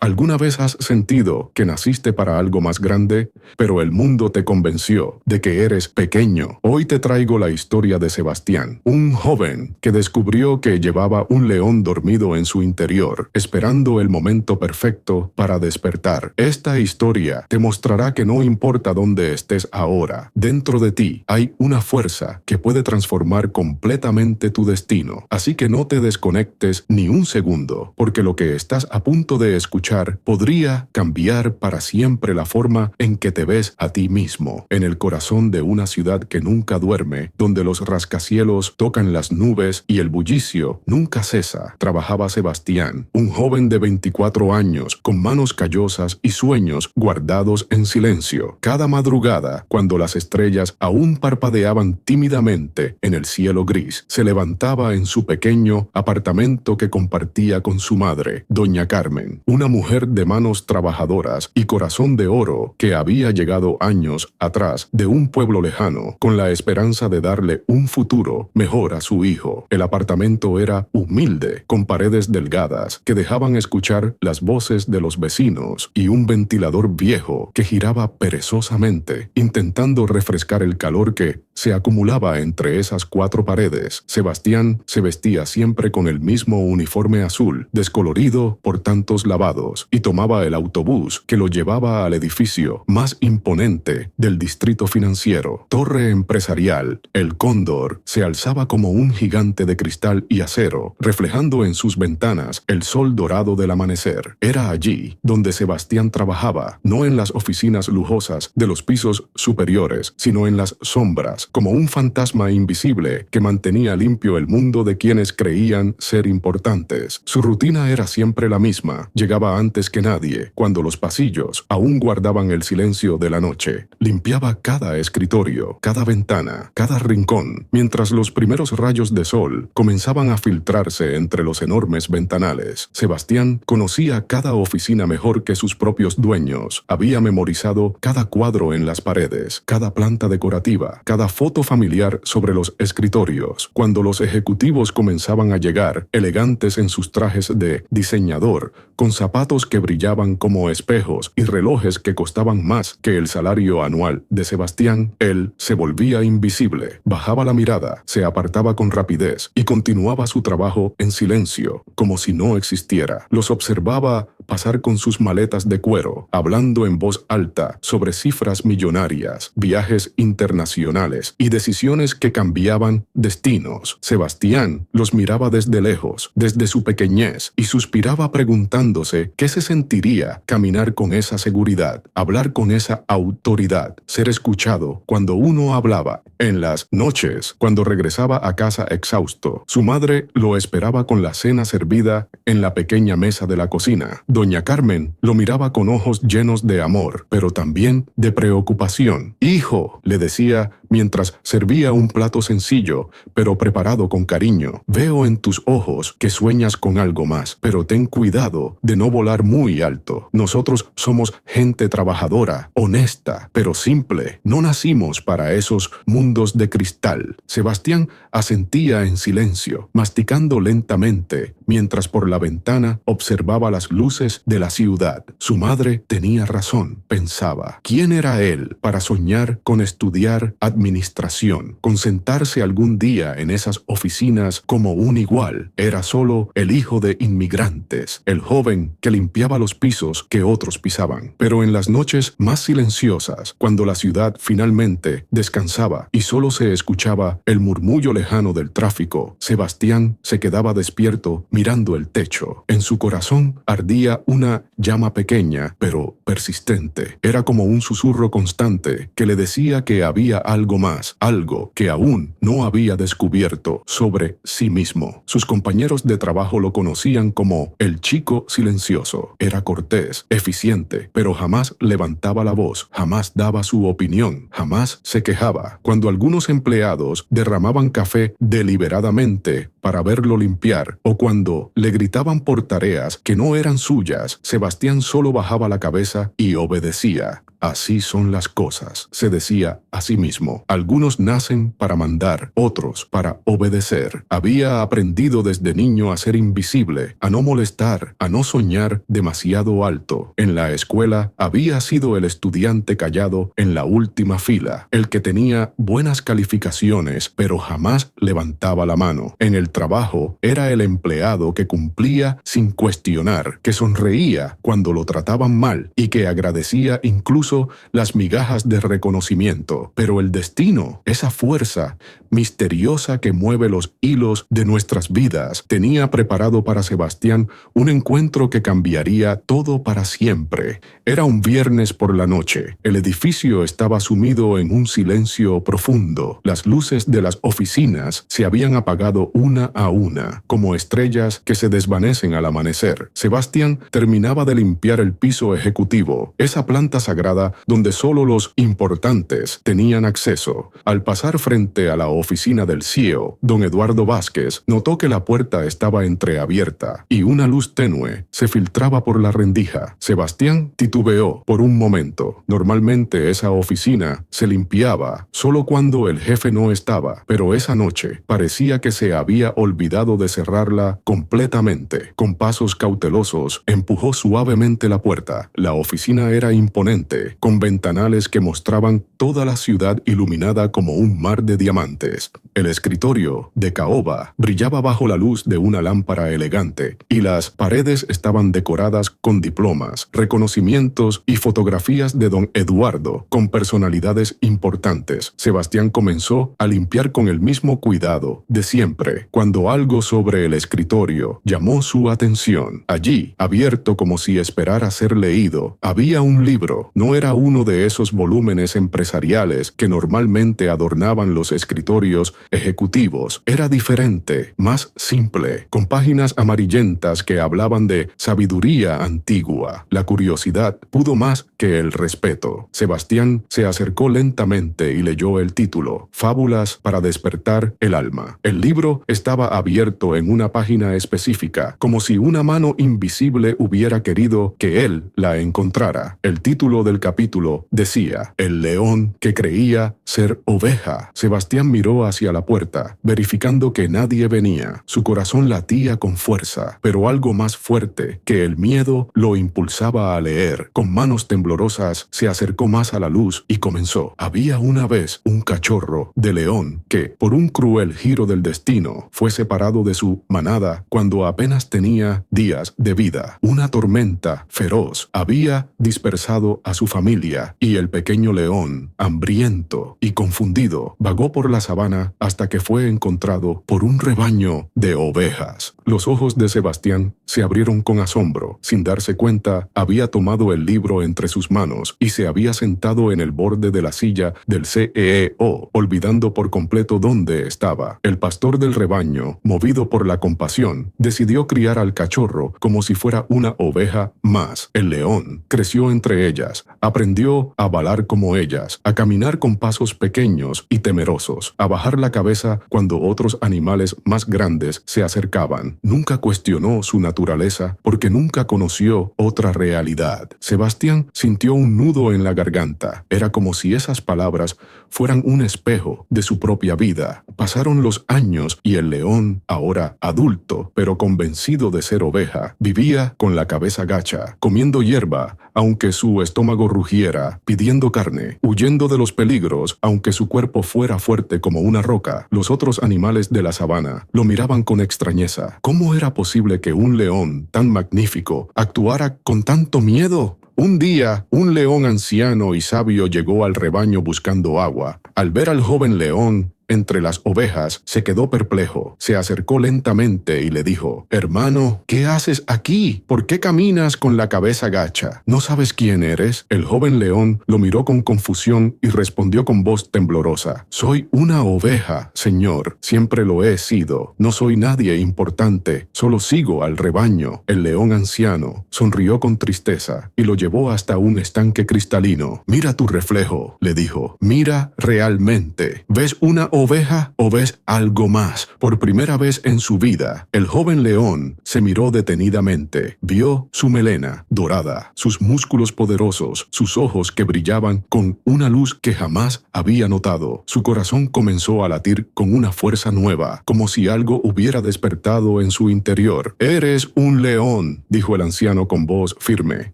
¿Alguna vez has sentido que naciste para algo más grande, pero el mundo te convenció de que eres pequeño? Hoy te traigo la historia de Sebastián, un joven que descubrió que llevaba un león dormido en su interior, esperando el momento perfecto para despertar. Esta historia te mostrará que no importa dónde estés ahora, dentro de ti hay una fuerza que puede transformar completamente tu destino. Así que no te desconectes ni un segundo, porque lo que estás a punto de escuchar podría cambiar para siempre la forma en que te ves a ti mismo. En el corazón de una ciudad que nunca duerme, donde los rascacielos tocan las nubes y el bullicio nunca cesa, trabajaba Sebastián, un joven de 24 años, con manos callosas y sueños guardados en silencio. Cada madrugada, cuando las estrellas aún parpadeaban tímidamente en el cielo gris, se levantaba en su pequeño apartamento que compartía con su madre, doña Carmen, una mujer de manos trabajadoras y corazón de oro que había llegado años atrás de un pueblo lejano con la esperanza de darle un futuro mejor a su hijo. El apartamento era humilde, con paredes delgadas que dejaban escuchar las voces de los vecinos y un ventilador viejo que giraba perezosamente, intentando refrescar el calor que se acumulaba entre esas cuatro paredes. Sebastián se vestía siempre con el mismo uniforme azul, descolorido por tantos lavados, y tomaba el autobús que lo llevaba al edificio más imponente del distrito financiero. Torre empresarial, el Cóndor, se alzaba como un gigante de cristal y acero, reflejando en sus ventanas el sol dorado del amanecer. Era allí donde Sebastián trabajaba, no en las oficinas lujosas de los pisos superiores, sino en las sombras, como un fantasma invisible que mantenía limpio el mundo de quienes creían ser importantes. Su rutina era siempre la misma. Llegaba antes que nadie, cuando los pasillos aún guardaban el silencio de la noche. Limpiaba cada escritorio, cada ventana, cada rincón, mientras los primeros rayos de sol comenzaban a filtrarse entre los enormes ventanales. Sebastián conocía cada oficina mejor que sus propios dueños. Había memorizado cada cuadro en las paredes, cada planta decorativa, cada foto familiar sobre los escritorios. Cuando los ejecutivos comenzaban a llegar, elegantes en sus trajes de diseñador, con zapatos que brillaban como espejos y relojes que costaban más que el salario anual de Sebastián, él se volvía invisible. Bajaba la mirada, se apartaba con rapidez y continuaba su trabajo en silencio, como si no existiera. Los observaba pasar con sus maletas de cuero, hablando en voz alta sobre cifras millonarias, viajes internacionales y decisiones que cambiaban destinos. Sebastián los miraba desde lejos, desde su pequeñez, y suspiraba preguntándose qué se sentiría caminar con esa seguridad, hablar con esa autoridad, ser escuchado cuando uno hablaba. En las noches, cuando regresaba a casa exhausto, su madre lo esperaba con la cena servida en la pequeña mesa de la cocina. Doña Carmen lo miraba con ojos llenos de amor, pero también de preocupación. «Hijo», le decía mientras servía un plato sencillo, pero preparado con cariño, «veo en tus ojos que sueñas con algo más, pero ten cuidado de no volar muy alto. Nosotros somos gente trabajadora, honesta, pero simple. No nacimos para esos mundos de cristal». Sebastián asentía en silencio, masticando lentamente, mientras por la ventana observaba las luces de la ciudad. Su madre tenía razón, pensaba. ¿Quién era él para soñar con estudiar administración, con sentarse algún día en esas oficinas como un igual? Era solo el hijo de inmigrantes, el joven que limpiaba los pisos que otros pisaban. Pero en las noches más silenciosas, cuando la ciudad finalmente descansaba y solo se escuchaba el murmullo lejano del tráfico, Sebastián se quedaba despierto mirando el techo. En su corazón ardía una llama pequeña, pero persistente. Era como un susurro constante que le decía que había algo más, algo que aún no había descubierto sobre sí mismo. Sus compañeros de trabajo lo conocían como el chico silencioso. Era cortés, eficiente, pero jamás levantaba la voz, jamás daba su opinión, jamás se quejaba. Cuando algunos empleados derramaban café deliberadamente para verlo limpiar, o cuando le gritaban por tareas que no eran suyas, Sebastián solo bajaba la cabeza y obedecía. Así son las cosas, se decía a sí mismo. Algunos nacen para mandar, otros para obedecer. Había aprendido desde niño a ser invisible, a no molestar, a no soñar demasiado alto. En la escuela había sido el estudiante callado en la última fila, el que tenía buenas calificaciones, pero jamás levantaba la mano. En el trabajo era el empleado que cumplía sin cuestionar, que sonreía cuando lo trataban mal y que agradecía incluso las migajas de reconocimiento. Pero el destino, esa fuerza misteriosa que mueve los hilos de nuestras vidas, tenía preparado para Sebastián un encuentro que cambiaría todo para siempre. Era un viernes por la noche. El edificio estaba sumido en un silencio profundo. Las luces de las oficinas se habían apagado una a una, como estrellas que se desvanecen al amanecer. Sebastián terminaba de limpiar el piso ejecutivo, esa planta sagrada donde solo los importantes tenían acceso. Al pasar frente a la oficina del CEO, don Eduardo Vázquez notó que la puerta estaba entreabierta y una luz tenue se filtraba por la rendija. Sebastián titubeó por un momento. Normalmente esa oficina se limpiaba solo cuando el jefe no estaba, pero esa noche parecía que se había olvidado de cerrarla completamente. Con pasos cautelosos, empujó suavemente la puerta. La oficina era imponente, con ventanales que mostraban toda la ciudad iluminada como un mar de diamantes. El escritorio, de caoba, brillaba bajo la luz de una lámpara elegante, y las paredes estaban decoradas con diplomas, reconocimientos y fotografías de don Eduardo, con personalidades importantes. Sebastián comenzó a limpiar con el mismo cuidado de siempre, cuando algo sobre el escritorio llamó su atención. Allí, abierto como si esperara ser leído, había un libro. No era uno de esos volúmenes empresariales que normalmente adornaban los escritorios ejecutivos. Era diferente, más simple, con páginas amarillentas que hablaban de sabiduría antigua. La curiosidad pudo más que el respeto. Sebastián se acercó lentamente y leyó el título, Fábulas para despertar el alma. El libro estaba abierto en una página específica, como si una mano invisible hubiera querido que él la encontrara. El título del capítulo decía, El león que creía ser oveja. Sebastián miró hacia la puerta, verificando que nadie venía. Su corazón latía con fuerza, pero algo más fuerte que el miedo lo impulsaba a leer. Con manos temblorosas se acercó más a la luz y comenzó. Había una vez un cachorro de león que, por un cruel giro del destino, fue separado de su manada cuando apenas tenía días de vida. Una tormenta feroz había dispersado a su familia y el pequeño león, hambriento y confundido, vagó por la sabana hasta que fue encontrado por un rebaño de ovejas. Los ojos de Sebastián se abrieron con asombro. Sin darse cuenta, había tomado el libro entre sus manos y se había sentado en el borde de la silla del CEO, olvidando por completo dónde estaba. El pastor del rebaño, movido por la compasión, decidió criar al cachorro como si fuera una oveja más. El león creció entre ellas, aprendió a balar como ellas, a caminar con pasos pequeños y temerosos, a bajar la cabeza cuando otros animales más grandes se acercaban. Nunca cuestionó su naturaleza porque nunca conoció otra realidad. Sebastián sintió un nudo en la garganta. Era como si esas palabras fueran un espejo de su propia vida. Pasaron los años y el león, ahora adulto, pero convencido de ser oveja, vivía con la cabeza gacha, comiendo hierba, aunque su estómago rugiera, pidiendo carne, huyendo de los peligros, aunque su cuerpo fuera fuerte como una roca. Los otros animales de la sabana lo miraban con extrañeza. ¿Cómo era posible que un león tan magnífico actuara con tanto miedo? Un día, un león anciano y sabio llegó al rebaño buscando agua. Al ver al joven león entre las ovejas, se quedó perplejo. Se acercó lentamente y le dijo, «Hermano, ¿qué haces aquí? ¿Por qué caminas con la cabeza gacha? ¿No sabes quién eres?» El joven león lo miró con confusión y respondió con voz temblorosa, «Soy una oveja, señor. Siempre lo he sido. No soy nadie importante. Solo sigo al rebaño». El león anciano sonrió con tristeza y lo llevó hasta un estanque cristalino. «Mira tu reflejo», le dijo. «Mira realmente. ¿Ves una oveja o ves algo más? Por primera vez en su vida, el joven león se miró detenidamente. Vio su melena dorada, sus músculos poderosos, sus ojos que brillaban con una luz que jamás había notado. Su corazón comenzó a latir con una fuerza nueva, como si algo hubiera despertado en su interior. «Eres un león», dijo el anciano con voz firme.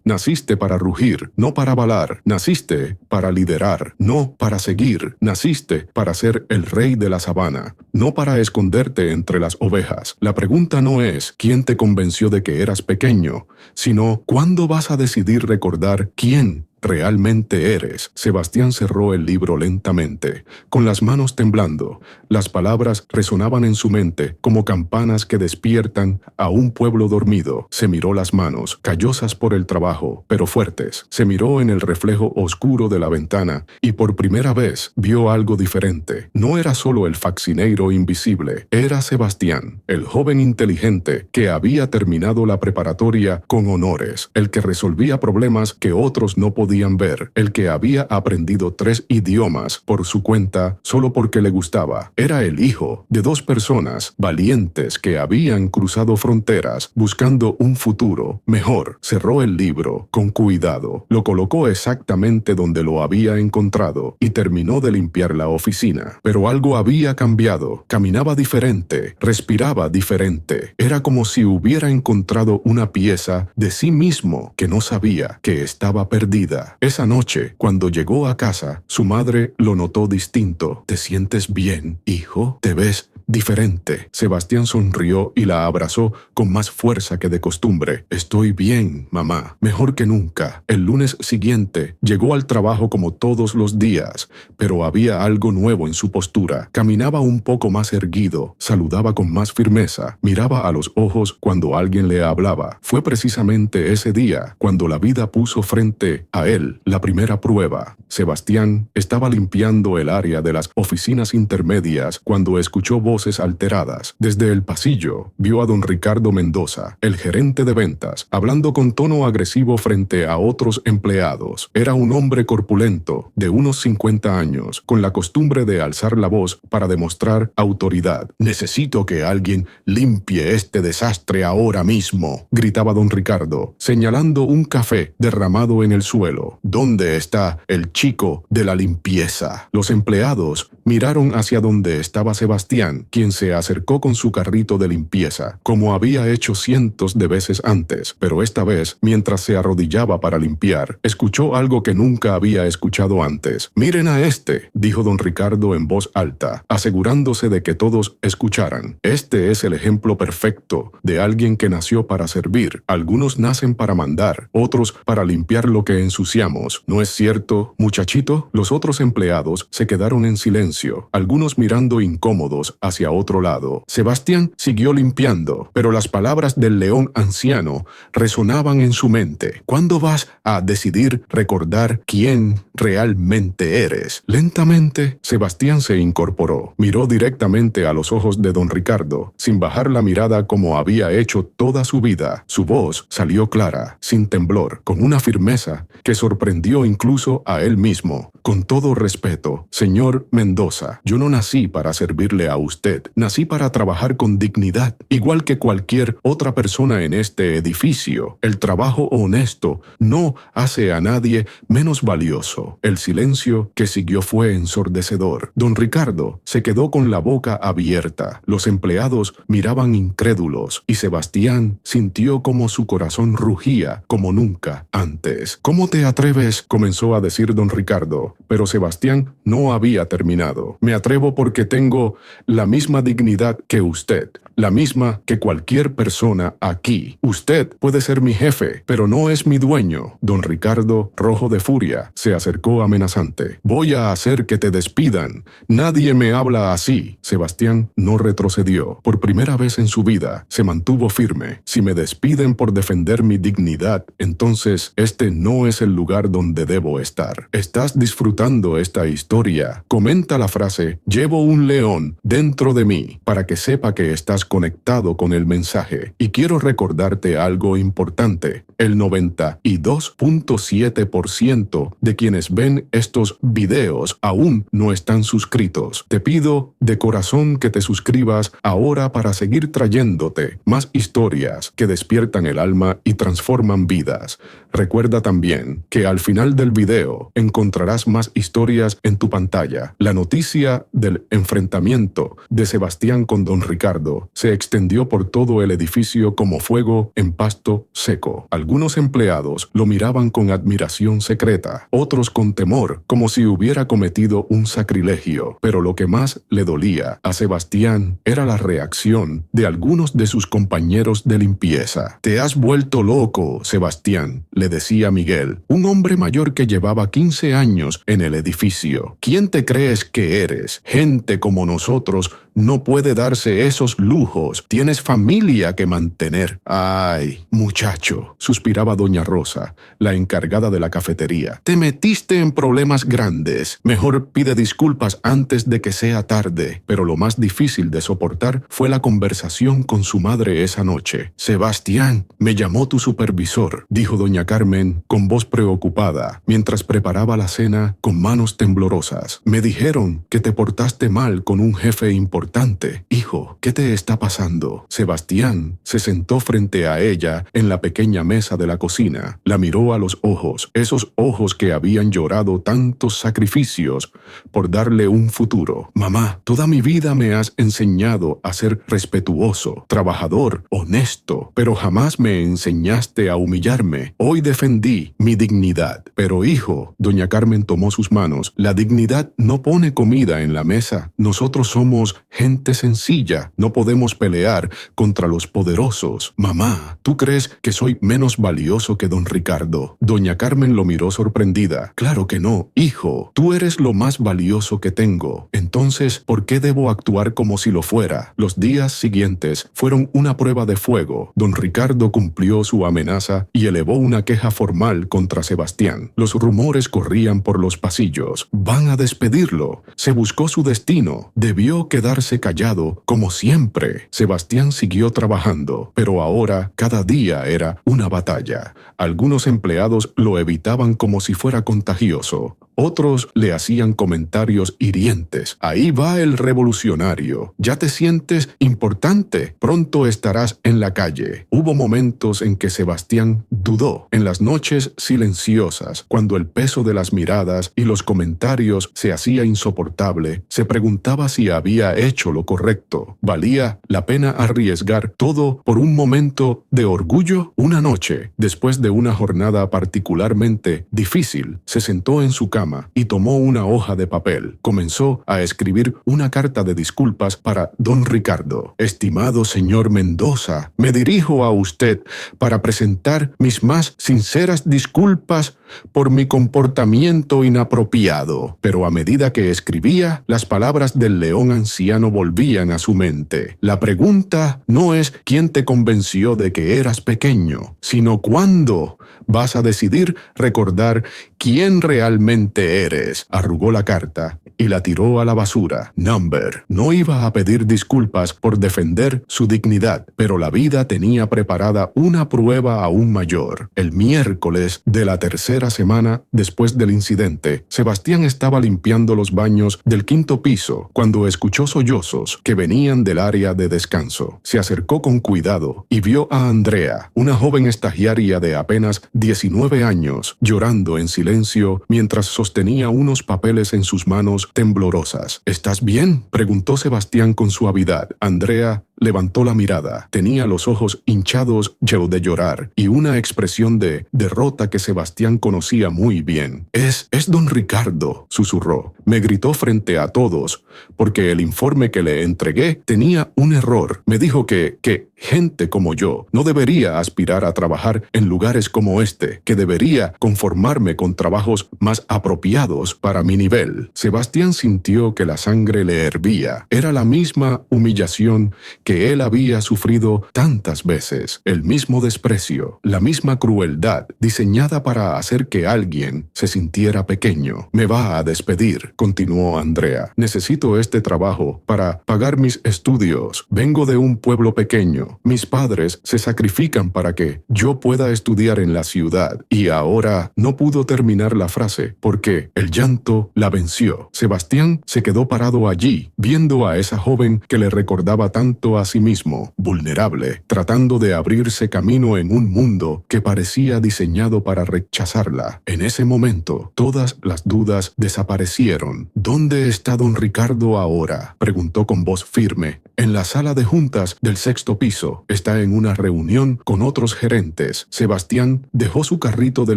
«Naciste para rugir, no para balar. Naciste para liderar, no para seguir. Naciste para ser el rey de la sabana, no para esconderte entre las ovejas. La pregunta no es quién te convenció de que eras pequeño, sino ¿cuándo vas a decidir recordar quién realmente eres?» Sebastián cerró el libro lentamente, con las manos temblando. Las palabras resonaban en su mente como campanas que despiertan a un pueblo dormido. Se miró las manos, callosas por el trabajo, pero fuertes. Se miró en el reflejo oscuro de la ventana y por primera vez vio algo diferente. No era solo el faccineiro invisible, era Sebastián, el joven inteligente que había terminado la preparatoria con honores, el que resolvía problemas que otros no podían ver, el que había aprendido 3 idiomas por su cuenta solo porque le gustaba. Era el hijo de 2 personas valientes que habían cruzado fronteras buscando un futuro mejor. Cerró el libro con cuidado, lo colocó exactamente donde lo había encontrado y terminó de limpiar la oficina. Pero algo había cambiado. Caminaba diferente, respiraba diferente. Era como si hubiera encontrado una pieza de sí mismo que no sabía que estaba perdida. Esa noche, cuando llegó a casa, su madre lo notó distinto. «¿Te sientes bien, hijo? ¿Te ves diferente?» Sebastián sonrió y la abrazó con más fuerza que de costumbre. «Estoy bien, mamá, mejor que nunca». El lunes siguiente llegó al trabajo como todos los días, pero había algo nuevo en su postura. Caminaba un poco más erguido, saludaba con más firmeza, miraba a los ojos cuando alguien le hablaba. Fue precisamente ese día cuando la vida puso frente a él la primera prueba. Sebastián estaba limpiando el área de las oficinas intermedias cuando escuchó voces alteradas. Desde el pasillo vio a don Ricardo Mendoza, el gerente de ventas, hablando con tono agresivo frente a otros empleados. Era un hombre corpulento, de unos 50 años, con la costumbre de alzar la voz para demostrar autoridad. «Necesito que alguien limpie este desastre ahora mismo», gritaba don Ricardo, señalando un café derramado en el suelo. «¿Dónde está el chico de la limpieza?» Los empleados miraron hacia donde estaba Sebastián, quien se acercó con su carrito de limpieza, como había hecho cientos de veces antes, pero esta vez, mientras se arrodillaba para limpiar, escuchó algo que nunca había escuchado antes. «Miren a este», dijo don Ricardo en voz alta, asegurándose de que todos escucharan. «Este es el ejemplo perfecto de alguien que nació para servir. Algunos nacen para mandar, otros para limpiar lo que ensuciamos. ¿No es cierto, muchachito?» Los otros empleados se quedaron en silencio, algunos mirando incómodos hacia otro lado. Sebastián siguió limpiando, pero las palabras del león anciano resonaban en su mente. «¿Cuándo vas a decidir recordar quién realmente eres?» Lentamente, Sebastián se incorporó, miró directamente a los ojos de don Ricardo, sin bajar la mirada como había hecho toda su vida. Su voz salió clara, sin temblor, con una firmeza que sorprendió incluso a él mismo. «Con todo respeto, señor Mendoza, yo no nací para servirle a usted. Nací para trabajar con dignidad, igual que cualquier otra persona en este edificio. El trabajo honesto no hace a nadie menos valioso». El silencio que siguió fue ensordecedor. Don Ricardo se quedó con la boca abierta. Los empleados miraban incrédulos y Sebastián sintió como su corazón rugía como nunca antes. «¿Cómo te atreves?», comenzó a decir don Ricardo, pero Sebastián no había terminado. «Me atrevo porque tengo la misma dignidad que usted, la misma que cualquier persona aquí. Usted puede ser mi jefe, pero no es mi dueño». Don Ricardo, rojo de furia, se acercó amenazante. «Voy a hacer que te despidan. Nadie me habla así». Sebastián no retrocedió. Por primera vez en su vida, se mantuvo firme. «Si me despiden por defender mi dignidad, entonces este no es el lugar donde debo estar». ¿Estás disfrutando esta historia? Comenta la frase «Llevo un león dentro de mí» para que sepa que estás conectado con el mensaje. Y quiero recordarte algo importante. El 92.7% de quienes ven estos videos aún no están suscritos. Te pido de corazón que te suscribas ahora para seguir trayéndote más historias que despiertan el alma y transforman vidas. Recuerda también que al final del video encontrarás más historias en tu pantalla. La noticia del enfrentamiento de Sebastián con don Ricardo se extendió por todo el edificio como fuego en pasto seco. Algunos empleados lo miraban con admiración secreta, otros con temor, como si hubiera cometido un sacrilegio. Pero lo que más le dolía a Sebastián era la reacción de algunos de sus compañeros de limpieza. «Te has vuelto loco, Sebastián», le decía Miguel, un hombre mayor que llevaba 15 años en el edificio. «¿Quién te crees que eres? Gente como nosotros no puede darse esos lujos. Tienes familia que mantener». «Ay, muchacho», suspiraba doña Rosa, la encargada de la cafetería. «Te metiste en problemas grandes. Mejor pide disculpas antes de que sea tarde». Pero lo más difícil de soportar fue la conversación con su madre esa noche. «Sebastián, me llamó tu supervisor», dijo doña Carmen con voz preocupada, mientras preparaba la cena con manos temblorosas. «Me dijeron que te portaste mal con un jefe importante. Hijo, ¿qué te está pasando?» Sebastián se sentó frente a ella en la pequeña mesa de la cocina. La miró a los ojos, esos ojos que habían llorado tantos sacrificios por darle un futuro. «Mamá, toda mi vida me has enseñado a ser respetuoso, trabajador, honesto, pero jamás me enseñaste a humillarme. Hoy defendí mi dignidad». «Pero hijo», doña Carmen tomó sus manos, «la dignidad no pone comida en la mesa. Nosotros somos gente sencilla, no podemos pelear contra los poderosos». «Mamá, ¿tú crees que soy menos valioso que don Ricardo?» Doña Carmen lo miró sorprendida. «Claro que no, hijo, tú eres lo más valioso que tengo. Entonces, ¿por qué debo actuar como si lo fuera?» Los días siguientes fueron una prueba de fuego. Don Ricardo cumplió su amenaza y elevó una queja formal contra Sebastián. Los rumores corrían por los pasillos. «Van a despedirlo. Se buscó su destino. Debió quedarse callado, como siempre». Sebastián siguió trabajando, pero ahora cada día era una batalla. Algunos empleados lo evitaban como si fuera contagioso. Otros le hacían comentarios hirientes. «Ahí va el revolucionario. ¿Ya te sientes importante? Pronto estarás en la calle». Hubo momentos en que Sebastián dudó. En las noches silenciosas, cuando el peso de las miradas y los comentarios se hacía insoportable, se preguntaba si había hecho lo correcto. ¿Valía la pena arriesgar todo por un momento de orgullo? Una noche, después de una jornada particularmente difícil, se sentó en su cama y tomó una hoja de papel. Comenzó a escribir una carta de disculpas para don Ricardo. «Estimado señor Mendoza, me dirijo a usted para presentar mis más sinceras disculpas por mi comportamiento inapropiado». Pero a medida que escribía, las palabras del león anciano volvían a su mente. «La pregunta no es quién te convenció de que eras pequeño, sino cuándo vas a decidir recordar quién realmente eres». Arrugó la carta y la tiró a la basura. Number no iba a pedir disculpas por defender su dignidad, pero la vida tenía preparada una prueba aún mayor. El miércoles de la tercera semana después del incidente, Sebastián estaba limpiando los baños del 5º piso cuando escuchó sollozos que venían del área de descanso. Se acercó con cuidado y vio a Andrea, una joven estagiaria de apenas 19 años, llorando en silencio mientras sostenía unos papeles en sus manos temblorosas. «¿Estás bien?», preguntó Sebastián con suavidad. Andrea levantó la mirada. Tenía los ojos hinchados de llorar y una expresión de derrota que Sebastián conocía muy bien. Es don Ricardo», susurró. «Me gritó frente a todos porque el informe que le entregué tenía un error. Me dijo que gente como yo no debería aspirar a trabajar en lugares como este, que debería conformarme con trabajos más apropiados para mi nivel». Sebastián sintió que la sangre le hervía. Era la misma humillación que él había sufrido tantas veces, el mismo desprecio, la misma crueldad, diseñada para hacer que alguien se sintiera pequeño. Me va a despedir, continuó Andrea. Necesito este trabajo para pagar mis estudios. Vengo de un pueblo pequeño. Mis padres se sacrifican para que yo pueda estudiar en la ciudad. Y ahora no pudo terminar la frase porque el llanto la venció. Sebastián se quedó parado allí, viendo a esa joven que le recordaba tanto a sí mismo, vulnerable, tratando de abrirse camino en un mundo que parecía diseñado para rechazarla. En ese momento, todas las dudas desaparecieron. ¿Dónde está don Ricardo ahora?, preguntó con voz firme. En la sala de juntas del 6º piso. Está en una reunión con otros gerentes. Sebastián dejó su carrito de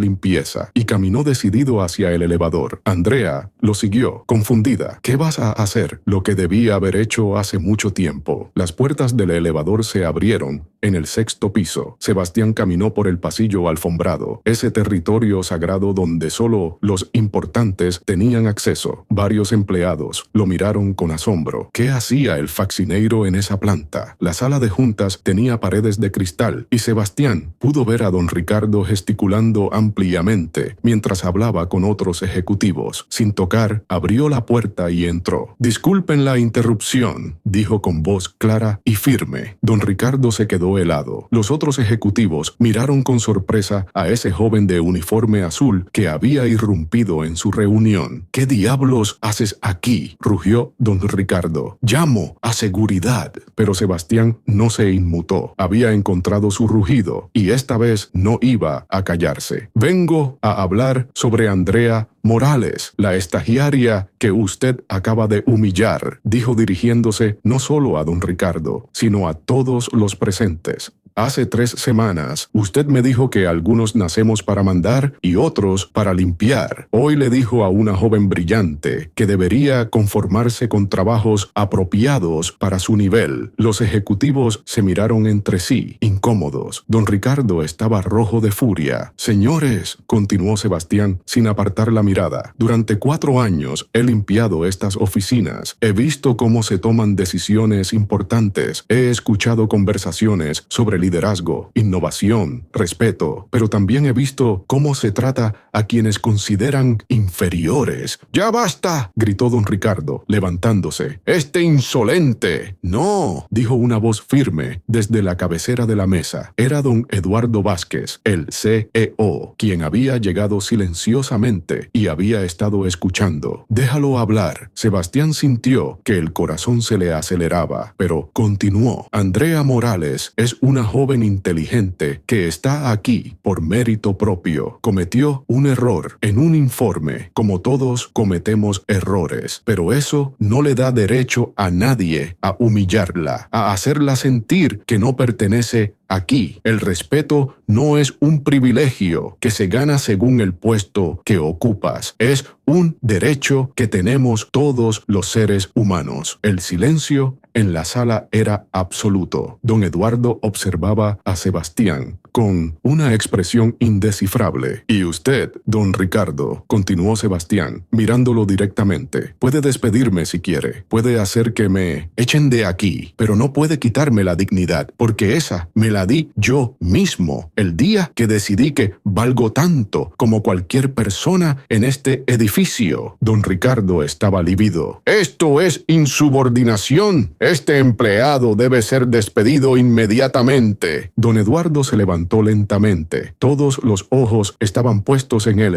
limpieza y caminó decidido hacia el elevador. Andrea lo siguió, confundida. ¿Qué vas a hacer? Lo que debía haber hecho hace mucho tiempo. Las puertas del elevador se abrieron. En el 6º piso, Sebastián caminó por el pasillo alfombrado, ese territorio sagrado donde solo los importantes tenían acceso. Varios empleados lo miraron con asombro. ¿Qué hacía el faxineiro en esa planta? La sala de juntas tenía paredes de cristal y Sebastián pudo ver a don Ricardo gesticulando ampliamente mientras hablaba con otros ejecutivos. Sin tocar, abrió la puerta y entró. «Disculpen la interrupción», dijo con voz clara y firme. Don Ricardo se quedó helado. Los otros ejecutivos miraron con sorpresa a ese joven de uniforme azul que había irrumpido en su reunión. «¿Qué diablos haces aquí?», rugió don Ricardo. «Llamo a seguridad». Pero Sebastián no se inmutó. Había encontrado su rugido y esta vez no iba a callarse. «Vengo a hablar sobre Andrea Morales, la estagiaria que usted acaba de humillar», dijo dirigiéndose no solo a don Ricardo, sino a todos los presentes. «Hace 3 semanas, usted me dijo que algunos nacemos para mandar y otros para limpiar. Hoy le dijo a una joven brillante que debería conformarse con trabajos apropiados para su nivel». Los ejecutivos se miraron entre sí, incómodos. Don Ricardo estaba rojo de furia. «Señores», continuó Sebastián sin apartar la mirada, «durante 4 años he limpiado estas oficinas. He visto cómo se toman decisiones importantes. He escuchado conversaciones sobre liderazgo, innovación, respeto, pero también he visto cómo se trata a quienes consideran inferiores». «¡Ya basta!», gritó don Ricardo, levantándose. «¡Este insolente!». «No», dijo una voz firme desde la cabecera de la mesa. Era don Eduardo Vázquez, el CEO, quien había llegado silenciosamente y había estado escuchando. «Déjalo hablar». Sebastián sintió que el corazón se le aceleraba, pero continuó. «Andrea Morales es una joven inteligente que está aquí por mérito propio. Cometió un error en un informe, como todos cometemos errores, pero eso no le da derecho a nadie a humillarla, a hacerla sentir que no pertenece aquí. El respeto no es un privilegio que se gana según el puesto que ocupas. Es un derecho que tenemos todos los seres humanos». El silencio en la sala era absoluto. Don Eduardo observaba a Sebastián con una expresión indescifrable. «Y usted, don Ricardo», continuó Sebastián, mirándolo directamente, «puede despedirme si quiere, puede hacer que me echen de aquí, pero no puede quitarme la dignidad, porque esa me la di yo mismo el día que decidí que valgo tanto como cualquier persona en este edificio». Don Ricardo estaba lívido. «Esto es insubordinación. Este empleado debe ser despedido inmediatamente». Don Eduardo se levantó lentamente. Todos los ojos estaban puestos en él,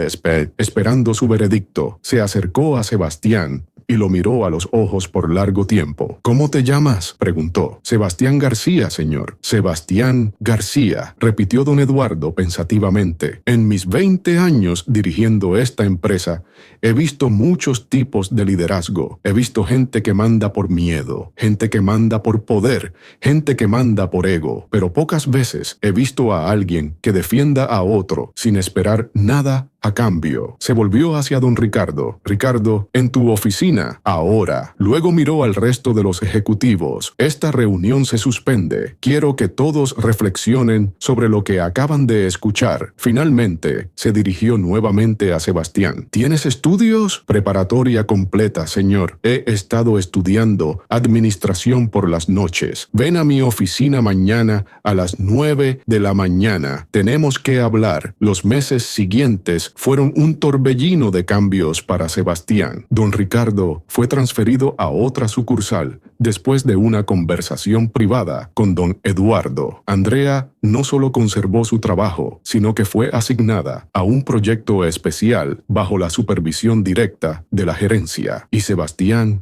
esperando su veredicto. Se acercó a Sebastián y lo miró a los ojos por largo tiempo. «¿Cómo te llamas?», preguntó. «Sebastián García, señor». «Sebastián García», repitió don Eduardo pensativamente. «En mis 20 años dirigiendo esta empresa, he visto muchos tipos de liderazgo. He visto gente que manda por miedo, gente que manda por poder, gente que manda por ego, pero pocas veces he visto a alguien que defienda a otro sin esperar nada A cambio, se volvió hacia don Ricardo. Ricardo, en tu oficina, ahora. Luego miró al resto de los ejecutivos. Esta reunión se suspende. Quiero que todos reflexionen sobre lo que acaban de escuchar. Finalmente, se dirigió nuevamente a Sebastián. ¿Tienes estudios? Preparatoria completa, señor. He estado estudiando administración por las noches. Ven a mi oficina mañana a las 9 de la mañana. Tenemos que hablar. Los meses siguientes fueron un torbellino de cambios para Sebastián. Don Ricardo fue transferido a otra sucursal después de una conversación privada con don Eduardo. Andrea no solo conservó su trabajo, sino que fue asignada a un proyecto especial bajo la supervisión directa de la gerencia. Y Sebastián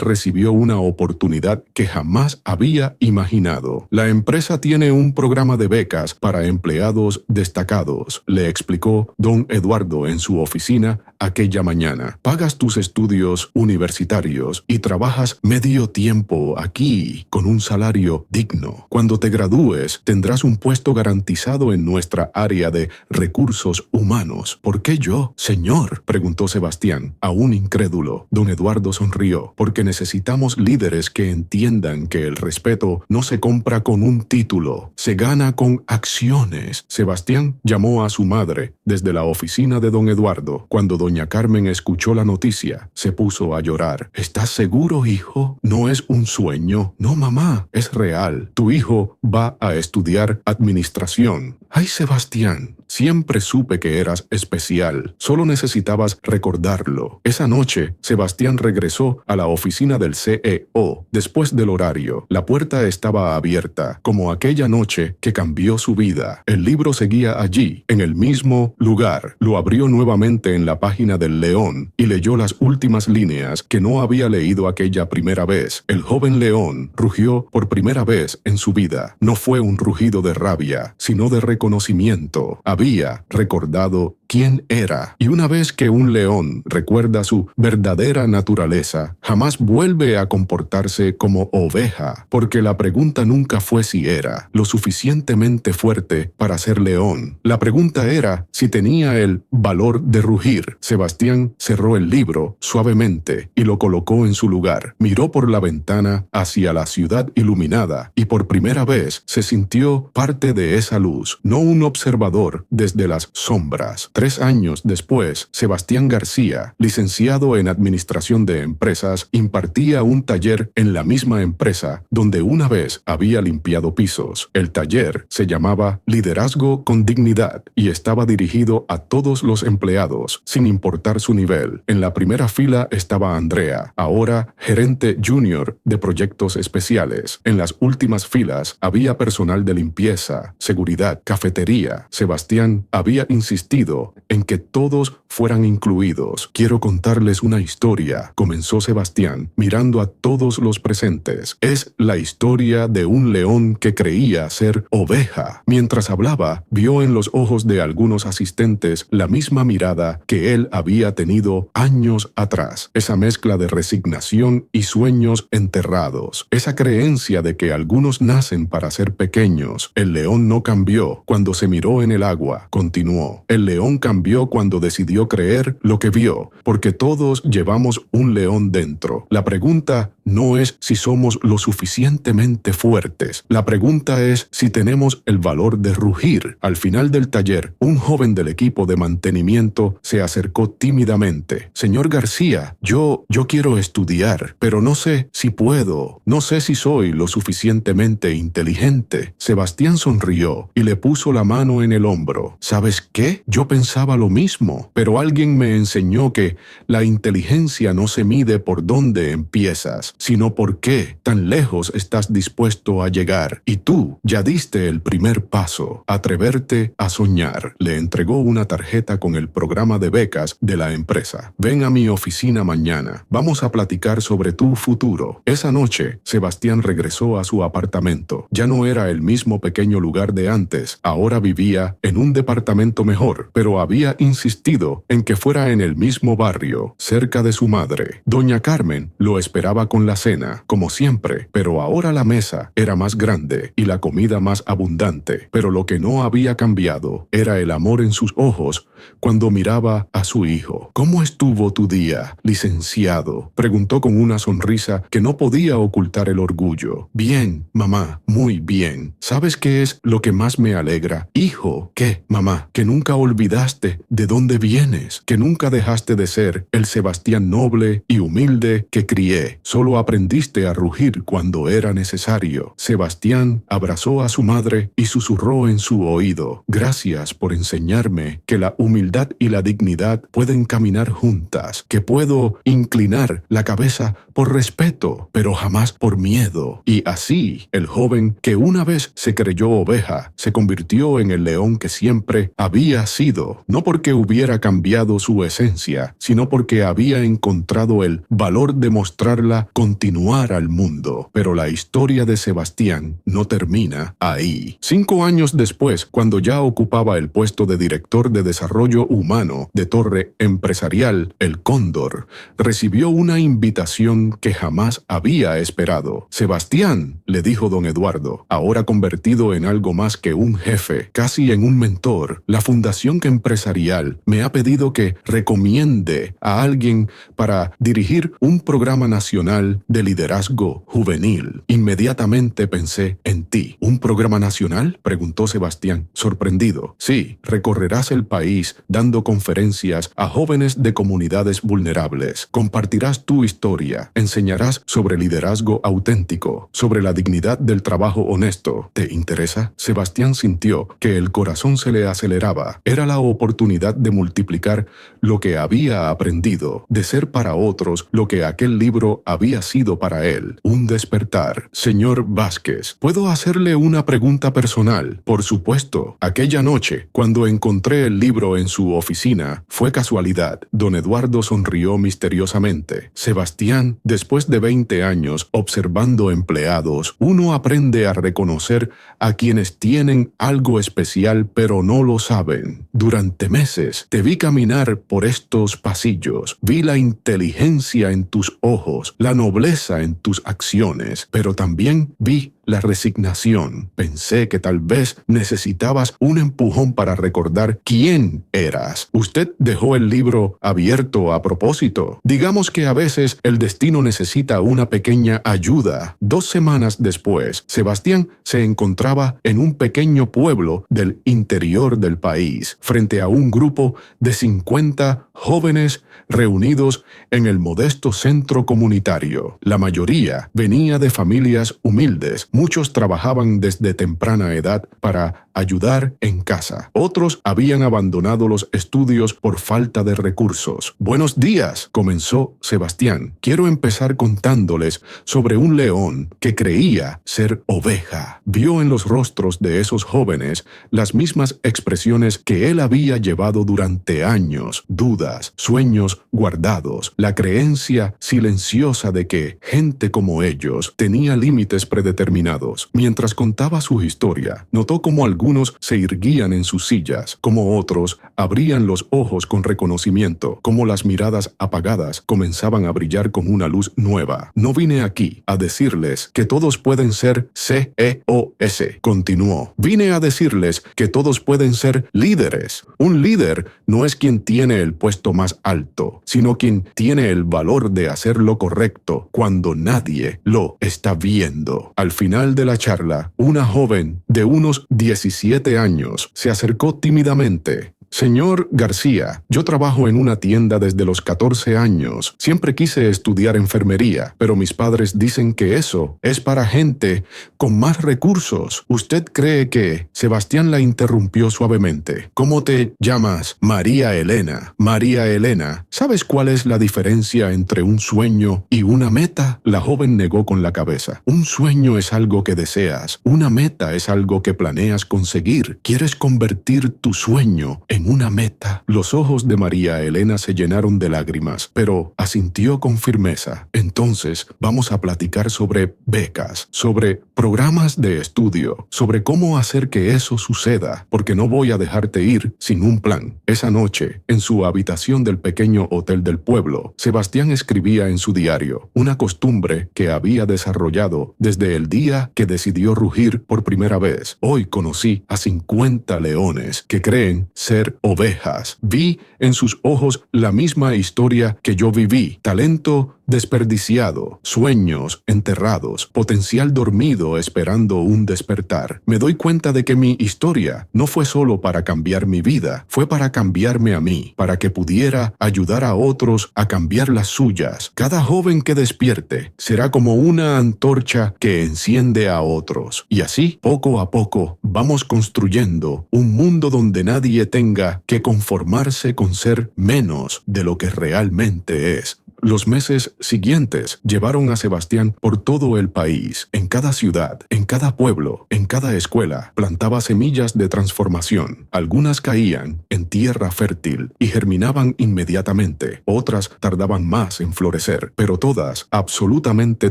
recibió una oportunidad que jamás había imaginado. La empresa tiene un programa de becas para empleados destacados, le explicó don Eduardo en su oficina aquella mañana. Pagas tus estudios universitarios y trabajas medio tiempo aquí con un salario digno. Cuando te gradúes, tendrás un puesto garantizado en nuestra área de recursos humanos. ¿Por qué yo, señor?, preguntó Sebastián, aún incrédulo. Don Eduardo sonrió. Porque necesitamos líderes que entiendan que el respeto no se compra con un título, se gana con acciones. Sebastián llamó a su madre desde la oficina de don Eduardo. Cuando doña Carmen escuchó la noticia, se puso a llorar. ¿Estás seguro, hijo? ¿No es un sueño? No, mamá, es real. Tu hijo va a estudiar administración. ¡Ay, Sebastián! Siempre supe que eras especial. Solo necesitabas recordarlo. Esa noche, Sebastián regresó a la oficina del CEO después del horario. La puerta estaba abierta, como aquella noche que cambió su vida. El libro seguía allí, en el mismo lugar. Lo abrió nuevamente en la página del león y leyó las últimas líneas que no había leído aquella primera vez. El joven león rugió por primera vez en su vida. No fue un rugido de rabia, sino de reconocimiento. Había recordado quién era. Y una vez que un león recuerda su verdadera naturaleza, jamás vuelve a comportarse como oveja, porque la pregunta nunca fue si era lo suficientemente fuerte para ser león. La pregunta era si tenía el valor de rugir. Sebastián cerró el libro suavemente y lo colocó en su lugar. Miró por la ventana hacia la ciudad iluminada y por primera vez se sintió parte de esa luz, no un observador desde las sombras. 3 años después, Sebastián García, licenciado en Administración de Empresas, impartía un taller en la misma empresa donde una vez había limpiado pisos. El taller se llamaba Liderazgo con Dignidad y estaba dirigido a todos los empleados, sin importar su nivel. En la primera fila estaba Andrea, ahora gerente junior de proyectos especiales. En las últimas filas había personal de limpieza, seguridad, cafetería. Sebastián había insistido en que todos fueran incluidos. Quiero contarles una historia, comenzó Sebastián, mirando a todos los presentes. Es la historia de un león que creía ser oveja. Mientras hablaba, vio en los ojos de algunos asistentes la misma mirada que él había tenido años atrás. Esa mezcla de resignación y sueños enterrados. Esa creencia de que algunos nacen para ser pequeños. El león no cambió cuando se miró en el agua, continuó. El león cambió cuando decidió creer lo que vio, porque todos llevamos un león dentro. La pregunta no es si somos lo suficientemente fuertes. La pregunta es si tenemos el valor de rugir. Al final del taller, un joven del equipo de mantenimiento se acercó tímidamente. Señor García, yo quiero estudiar, pero no sé si puedo. No sé si soy lo suficientemente inteligente. Sebastián sonrió y le puso la mano en el hombro. ¿Sabes qué? Yo pensaba lo mismo, pero alguien me enseñó que la inteligencia no se mide por dónde empiezas, sino por qué tan lejos estás dispuesto a llegar. Y tú ya diste el primer paso, atreverte a soñar. Le entregó una tarjeta con el programa de becas de la empresa. Ven a mi oficina mañana. Vamos a platicar sobre tu futuro. Esa noche, Sebastián regresó a su apartamento. Ya no era el mismo pequeño lugar de antes. Ahora vivía en un departamento mejor, pero había insistido en que fuera en el mismo barrio, cerca de su madre. Doña Carmen lo esperaba con con la cena, como siempre, pero ahora la mesa era más grande y la comida más abundante. Pero lo que no había cambiado era el amor en sus ojos cuando miraba a su hijo. ¿Cómo estuvo tu día, licenciado?, preguntó con una sonrisa que no podía ocultar el orgullo. Bien, mamá, muy bien. ¿Sabes qué es lo que más me alegra? Hijo, ¿qué, mamá? Que nunca olvidaste de dónde vienes, que nunca dejaste de ser el Sebastián noble y humilde que crié. Solo aprendiste a rugir cuando era necesario. Sebastián abrazó a su madre y susurró en su oído: gracias por enseñarme que la humildad y la dignidad pueden caminar juntas, que puedo inclinar la cabeza por respeto, pero jamás por miedo. Y así, el joven que una vez se creyó oveja, se convirtió en el león que siempre había sido, no porque hubiera cambiado su esencia, sino porque había encontrado el valor de mostrarla continuar al mundo. Pero la historia de Sebastián no termina ahí. 5 años después, cuando ya ocupaba el puesto de director de desarrollo humano de Torre Empresarial El Cóndor, recibió una invitación que jamás había esperado. Sebastián, le dijo don Eduardo, ahora convertido en algo más que un jefe, casi en un mentor, la Fundación Empresarial me ha pedido que recomiende a alguien para dirigir un programa nacional de liderazgo juvenil. Inmediatamente pensé en ti. ¿Un programa nacional?, preguntó Sebastián, sorprendido. Sí, recorrerás el país dando conferencias a jóvenes de comunidades vulnerables. Compartirás tu historia, enseñarás sobre liderazgo auténtico, sobre la dignidad del trabajo honesto. ¿Te interesa? Sebastián sintió que el corazón se le aceleraba. Era la oportunidad de multiplicar lo que había aprendido, de ser para otros lo que aquel libro había sido para él. Un despertar. Señor Vázquez, ¿puedo hacerle una pregunta personal? Por supuesto. Aquella noche, cuando encontré el libro en su oficina, fue casualidad. Don Eduardo sonrió misteriosamente. Sebastián, después de 20 años observando empleados, uno aprende a reconocer a quienes tienen algo especial pero no lo saben. Durante meses te vi caminar por estos pasillos, vi la inteligencia en tus ojos, la nobleza en tus acciones, pero también vi la resignación. Pensé que tal vez necesitabas un empujón para recordar quién eras. Usted dejó el libro abierto a propósito. Digamos que a veces el destino necesita una pequeña ayuda. 2 semanas después, Sebastián se encontraba en un pequeño pueblo del interior del país, frente a un grupo de 50 jóvenes reunidos en el modesto centro comunitario. La mayoría venía de familias humildes. Muchos trabajaban desde temprana edad para ayudar en casa. Otros habían abandonado los estudios por falta de recursos. Buenos días, comenzó Sebastián. Quiero empezar contándoles sobre un león que creía ser oveja. Vio en los rostros de esos jóvenes las mismas expresiones que él había llevado durante años: dudas, sueños guardados, la creencia silenciosa de que gente como ellos tenía límites predeterminados. Mientras contaba su historia, notó cómo algunos se irguían en sus sillas, como otros abrían los ojos con reconocimiento, como las miradas apagadas comenzaban a brillar con una luz nueva. No vine aquí a decirles que todos pueden ser CEOs, continuó. Vine a decirles que todos pueden ser líderes. Un líder no es quien tiene el puesto más alto, sino quien tiene el valor de hacer lo correcto cuando nadie lo está viendo. Al final de la charla, una joven de unos 17 años se acercó tímidamente. Señor García, yo trabajo en una tienda desde los 14 años. Siempre quise estudiar enfermería, pero mis padres dicen que eso es para gente con más recursos. ¿Usted cree que...? Sebastián la interrumpió suavemente. ¿Cómo te llamas? María Elena. María Elena, ¿sabes cuál es la diferencia entre un sueño y una meta? La joven negó con la cabeza. Un sueño es algo que deseas. Una meta es algo que planeas conseguir. Quieres convertir tu sueño en en una meta. Los ojos de María Elena se llenaron de lágrimas, pero asintió con firmeza. Entonces, vamos a platicar sobre becas, sobre programas de estudio, sobre cómo hacer que eso suceda, porque no voy a dejarte ir sin un plan. Esa noche, en su habitación del pequeño hotel del pueblo, Sebastián escribía en su diario, una costumbre que había desarrollado desde el día que decidió rugir por primera vez. Hoy conocí a 50 leones que creen ser ovejas. Vi en sus ojos la misma historia que yo viví. Talento desperdiciado, sueños enterrados, potencial dormido esperando un despertar. Me doy cuenta de que mi historia no fue solo para cambiar mi vida, fue para cambiarme a mí, para que pudiera ayudar a otros a cambiar las suyas. Cada joven que despierte será como una antorcha que enciende a otros. Y así, poco a poco, vamos construyendo un mundo donde nadie tenga que conformarse con ser menos de lo que realmente es. Los meses siguientes llevaron a Sebastián por todo el país. En cada ciudad, en cada pueblo, en cada escuela, plantaba semillas de transformación. Algunas caían en tierra fértil y germinaban inmediatamente. Otras tardaban más en florecer. Pero todas, absolutamente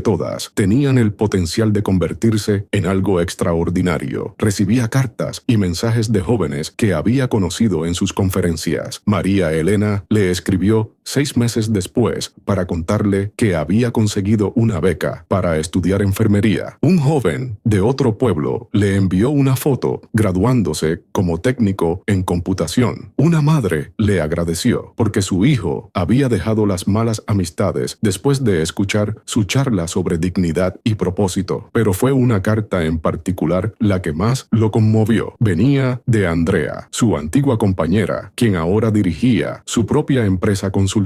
todas, tenían el potencial de convertirse en algo extraordinario. Recibía cartas y mensajes de jóvenes que había conocido en sus conferencias. María Elena le escribió 6 meses después para contarle que había conseguido una beca para estudiar enfermería. Un joven de otro pueblo le envió una foto graduándose como técnico en computación. Una madre le agradeció porque su hijo había dejado las malas amistades después de escuchar su charla sobre dignidad y propósito. Pero fue una carta en particular la que más lo conmovió. Venía de Andrea, su antigua compañera, quien ahora dirigía su propia empresa consultora.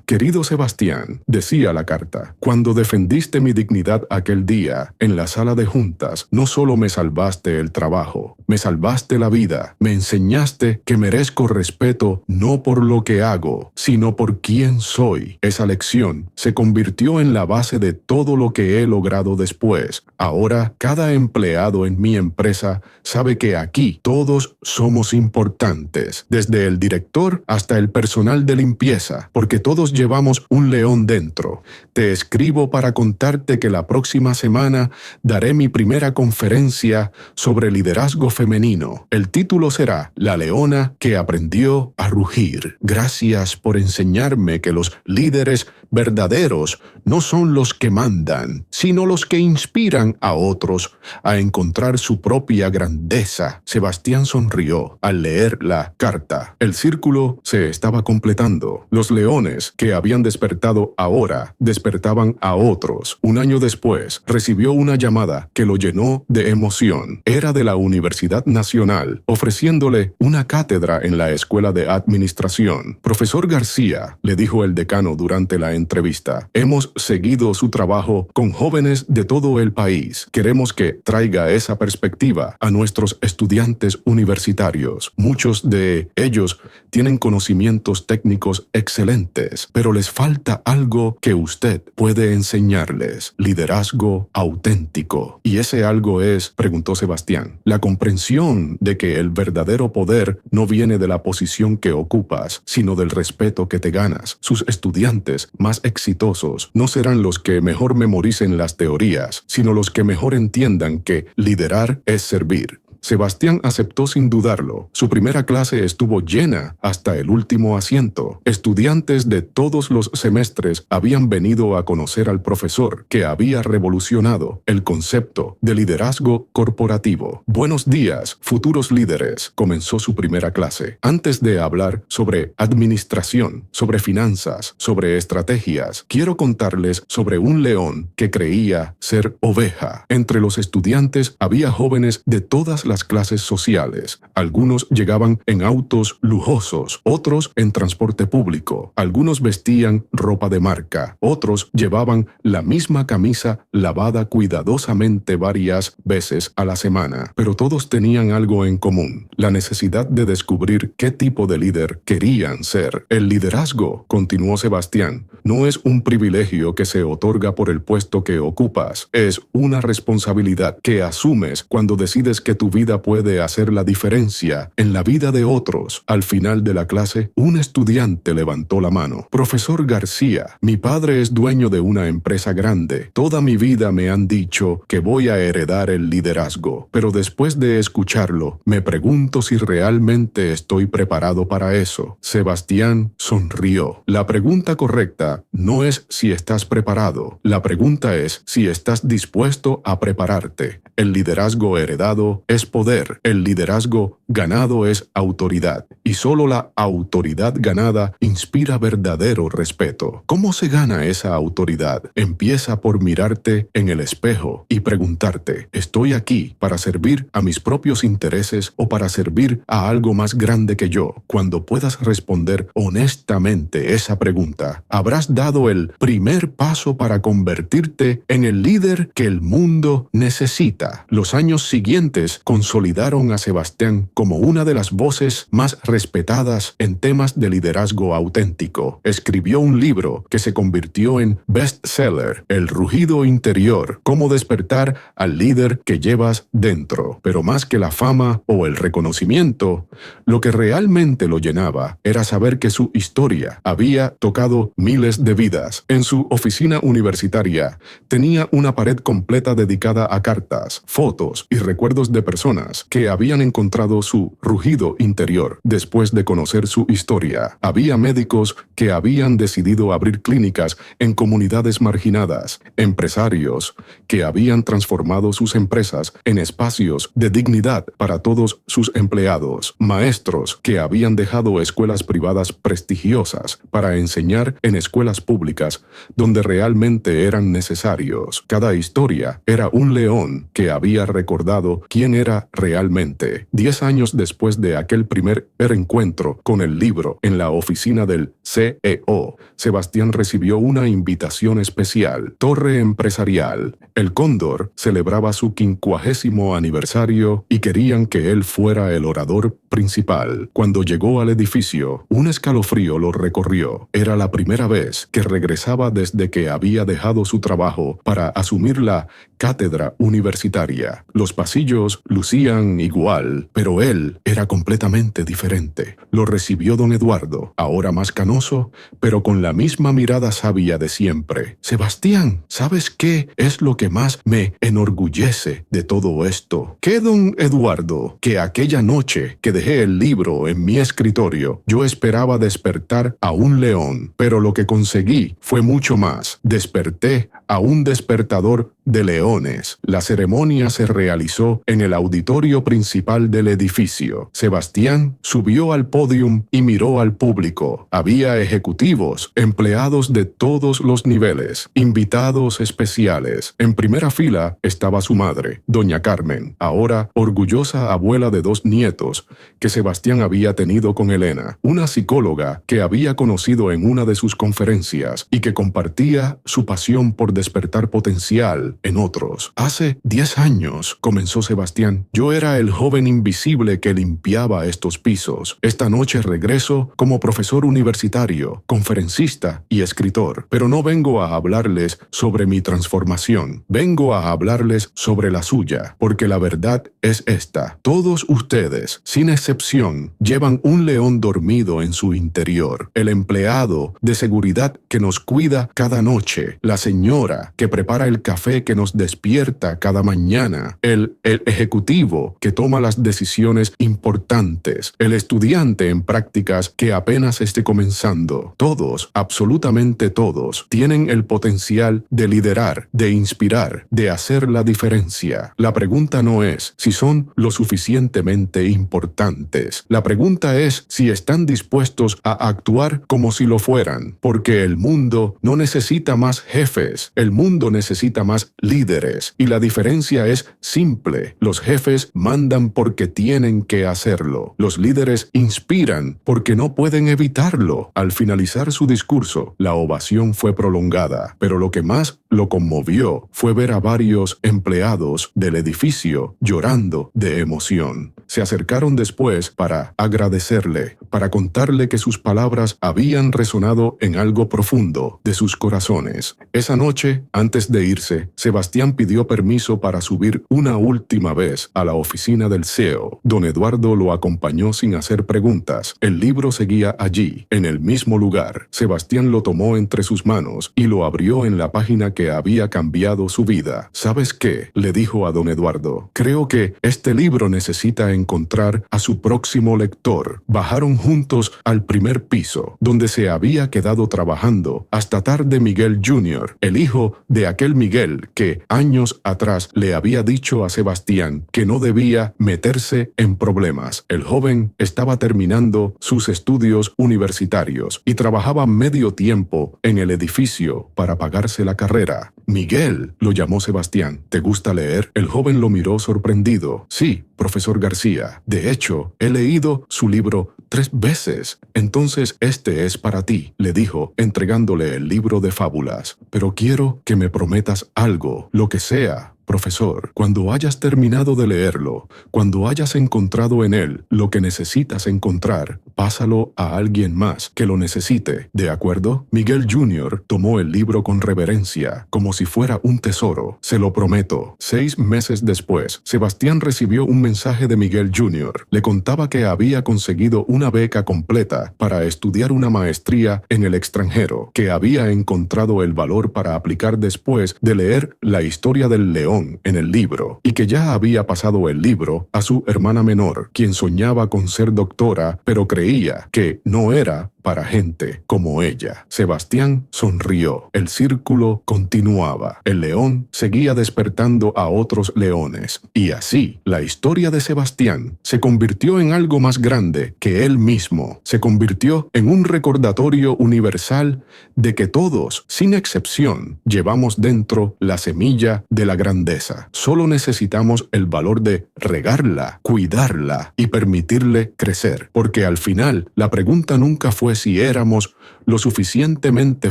Querido Sebastián, decía la carta, cuando defendiste mi dignidad aquel día en la sala de juntas, no solo me salvaste el trabajo, me salvaste la vida, me enseñaste que merezco respeto no por lo que hago, sino por quién soy. Esa lección se convirtió en la base de todo lo que he logrado después. Ahora, cada empleado en mi empresa sabe que aquí todos somos importantes, desde el director hasta el personal de limpieza, porque todos llevamos un león dentro. Te escribo para contarte que la próxima semana daré mi primera conferencia sobre liderazgo femenino. El título será La leona que aprendió a rugir. Gracias por enseñarme que los líderes verdaderos no son los que mandan, sino los que inspiran a otros a encontrar su propia grandeza. Sebastián sonrió al leer la carta. El círculo se estaba completando. Los leones que habían despertado ahora despertaban a otros. Un año después, recibió una llamada que lo llenó de emoción. Era de la Universidad Nacional, ofreciéndole una cátedra en la Escuela de Administración. Profesor García, le dijo el decano durante la entrevista, hemos seguido su trabajo con jóvenes de todo el país. Queremos que traiga esa perspectiva a nuestros estudiantes universitarios. Muchos de ellos tienen conocimientos técnicos excelentes, pero les falta algo que usted puede enseñarles: liderazgo auténtico. ¿Y ese algo es?, preguntó Sebastián. La comprensión de que el verdadero poder no viene de la posición que ocupas, sino del respeto que te ganas. Sus estudiantes más exitosos no serán los que mejor memoricen las teorías, sino los que mejor entiendan que liderar es servir. Sebastián aceptó sin dudarlo. Su primera clase estuvo llena hasta el último asiento. Estudiantes de todos los semestres habían venido a conocer al profesor, que había revolucionado el concepto de liderazgo corporativo. Buenos días, futuros líderes, comenzó su primera clase. Antes de hablar sobre administración, sobre finanzas, sobre estrategias, quiero contarles sobre un león que creía ser oveja. Entre los estudiantes había jóvenes de todas las clases sociales. Algunos llegaban en autos lujosos, otros en transporte público. Algunos vestían ropa de marca, otros llevaban la misma camisa lavada cuidadosamente varias veces a la semana. Pero todos tenían algo en común: la necesidad de descubrir qué tipo de líder querían ser. El liderazgo, continuó Sebastián, no es un privilegio que se otorga por el puesto que ocupas, es una responsabilidad que asumes cuando decides que tu vida puede hacer la diferencia en la vida de otros. Al final de la clase, un estudiante levantó la mano. Profesor García, mi padre es dueño de una empresa grande. Toda mi vida me han dicho que voy a heredar el liderazgo, pero después de escucharlo, me pregunto si realmente estoy preparado para eso. Sebastián sonrió. La pregunta correcta no es si estás preparado. La pregunta es si estás dispuesto a prepararte. El liderazgo heredado es poder. El liderazgo ganado es autoridad. Y solo la autoridad ganada inspira verdadero respeto. ¿Cómo se gana esa autoridad? Empieza por mirarte en el espejo y preguntarte, ¿estoy aquí para servir a mis propios intereses o para servir a algo más grande que yo? Cuando puedas responder honestamente esa pregunta, habrás dado el primer paso para convertirte en el líder que el mundo necesita. Los años siguientes consolidaron a Sebastián como una de las voces más respetadas en temas de liderazgo auténtico. Escribió un libro que se convirtió en bestseller, El rugido interior, cómo despertar al líder que llevas dentro. Pero más que la fama o el reconocimiento, lo que realmente lo llenaba era saber que su historia había tocado miles de vidas. En su oficina universitaria tenía una pared completa dedicada a cartas, fotos y recuerdos de personas que habían encontrado su rugido interior después de conocer su historia. Había médicos que habían decidido abrir clínicas en comunidades marginadas, empresarios que habían transformado sus empresas en espacios de dignidad para todos sus empleados, maestros que habían dejado escuelas privadas prestigiosas para enseñar en escuelas públicas donde realmente eran necesarios. Cada historia era un león que había recordado quién era realmente. 10 años después de aquel primer encuentro con el libro en la oficina del CEO, Sebastián recibió una invitación especial. Torre Empresarial. El Cóndor celebraba su 50º aniversario y querían que él fuera el orador principal. Cuando llegó al edificio, un escalofrío lo recorrió. Era la primera vez que regresaba desde que había dejado su trabajo para asumir la cátedra universitaria. Los pasillos lucían igual, pero él era completamente diferente. Lo recibió don Eduardo, ahora más canoso, pero con la misma mirada sabia de siempre. Sebastián, ¿sabes qué es lo que más me enorgullece de todo esto? Que don Eduardo, que aquella noche que dejé el libro en mi escritorio, yo esperaba despertar a un león, pero lo que conseguí fue mucho más. Desperté a un despertador de leones. La ceremonia se realizó en el auditorio principal del edificio. Sebastián subió al pódium y miró al público. Había ejecutivos, empleados de todos los niveles, invitados especiales. En primera fila estaba su madre, doña Carmen, ahora orgullosa abuela de 2 nietos que Sebastián había tenido con Elena, una psicóloga que había conocido en una de sus conferencias y que compartía su pasión por despertar potencial en otros. Hace 10 años, comenzó Sebastián, yo era el joven invisible que limpiaba estos pisos. Esta noche regreso como profesor universitario, conferencista y escritor, pero no vengo a hablarles sobre mi transformación, vengo a hablarles sobre la suya, porque la verdad es esta: todos ustedes, sin excepción, llevan un león dormido en su interior. El empleado de seguridad que nos cuida cada noche, la señora que prepara el café que nos despierta cada mañana, el ejecutivo que toma las decisiones importantes, el estudiante en prácticas que apenas esté comenzando. Todos, absolutamente todos, tienen el potencial de liderar, de inspirar, de hacer la diferencia. La pregunta no es si son lo suficientemente importantes. La pregunta es si están dispuestos a actuar como si lo fueran, porque el mundo no necesita más jefes. El mundo necesita más líderes y la diferencia es simple. Los jefes mandan porque tienen que hacerlo. Los líderes inspiran porque no pueden evitarlo. Al finalizar su discurso, la ovación fue prolongada, pero lo que más lo conmovió fue ver a varios empleados del edificio llorando de emoción. Se acercaron después para agradecerle, para contarle que sus palabras habían resonado en algo profundo de sus corazones. Esa noche, antes de irse, Sebastián pidió permiso para subir una última vez a la oficina del CEO. Don Eduardo lo acompañó sin hacer preguntas. El libro seguía allí, en el mismo lugar. Sebastián lo tomó entre sus manos y lo abrió en la página que había cambiado su vida. ¿Sabes qué?, le dijo a don Eduardo. Creo que este libro necesita encontrar a su próximo lector. Bajaron juntos al primer piso, donde se había quedado trabajando hasta tarde Miguel Jr., el hijo de aquel Miguel que años atrás le había dicho a Sebastián que no debía meterse en problemas. El joven estaba terminando sus estudios universitarios y trabajaba medio tiempo en el edificio para pagarse la carrera. Miguel, lo llamó Sebastián. ¿Te gusta leer? El joven lo miró sorprendido. Sí, profesor García. De hecho, he leído su libro 3 veces. Entonces este es para ti, le dijo, entregándole el libro de fábulas. Pero quiero que me prometas algo, lo que sea. Profesor, cuando hayas terminado de leerlo, cuando hayas encontrado en él lo que necesitas encontrar, pásalo a alguien más que lo necesite, ¿de acuerdo? Miguel Jr. tomó el libro con reverencia, como si fuera un tesoro. Se lo prometo. 6 meses después, Sebastián recibió un mensaje de Miguel Jr. Le contaba que había conseguido una beca completa para estudiar una maestría en el extranjero, que había encontrado el valor para aplicar después de leer la historia del león en el libro, y que ya había pasado el libro a su hermana menor, quien soñaba con ser doctora, pero creía que no era para gente como ella. Sebastián sonrió. El círculo continuaba. El león seguía despertando a otros leones. Y así, la historia de Sebastián se convirtió en algo más grande que él mismo. Se convirtió en un recordatorio universal de que todos, sin excepción, llevamos dentro la semilla de la grandeza. Solo necesitamos el valor de regarla, cuidarla y permitirle crecer. Porque al final, la pregunta nunca fue si éramos lo suficientemente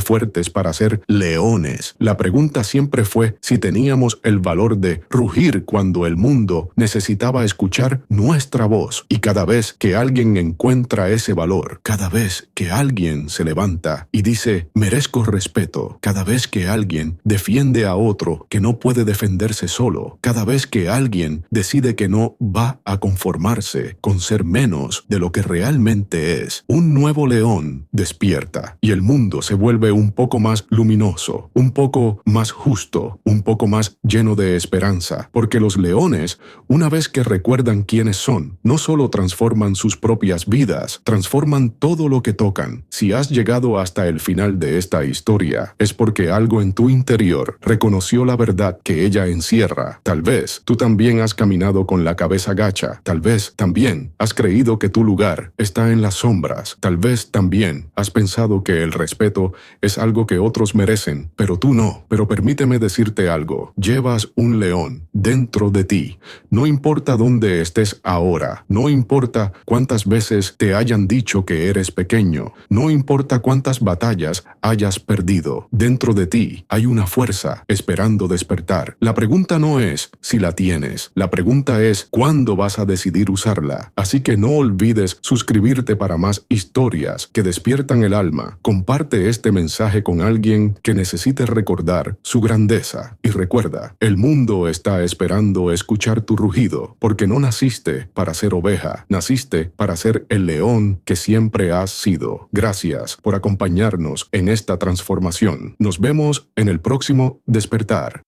fuertes para ser leones. La pregunta siempre fue si teníamos el valor de rugir cuando el mundo necesitaba escuchar nuestra voz. Y cada vez que alguien encuentra ese valor, cada vez que alguien se levanta y dice, merezco respeto, cada vez que alguien defiende a otro que no puede defenderse solo, cada vez que alguien decide que no va a conformarse con ser menos de lo que realmente es, un nuevo león despierta y el mundo se vuelve un poco más luminoso, un poco más justo, un poco más lleno de esperanza, porque los leones, una vez que recuerdan quiénes son, no solo transforman sus propias vidas, transforman todo lo que tocan. Si has llegado hasta el final de esta historia, es porque algo en tu interior reconoció la verdad que ella encierra. Tal vez tú también has caminado con la cabeza gacha, tal vez también has creído que tu lugar está en las sombras, tal vez también has pensado que el respeto es algo que otros merecen, pero tú no. Pero permíteme decirte algo, llevas un león dentro de ti. No importa dónde estés ahora, no importa cuántas veces te hayan dicho que eres pequeño, no importa cuántas batallas hayas perdido, dentro de ti hay una fuerza esperando despertar. La pregunta no es si la tienes, la pregunta es ¿cuándo vas a decidir usarla? Así que no olvides suscribirte para más historias que despiertan el alma. Comparte este mensaje con alguien que necesite recordar su grandeza. Y recuerda, el mundo está esperando escuchar tu rugido, porque no naciste para ser oveja, naciste para ser el león que siempre has sido. Gracias por acompañarnos en esta transformación. Nos vemos en el próximo despertar.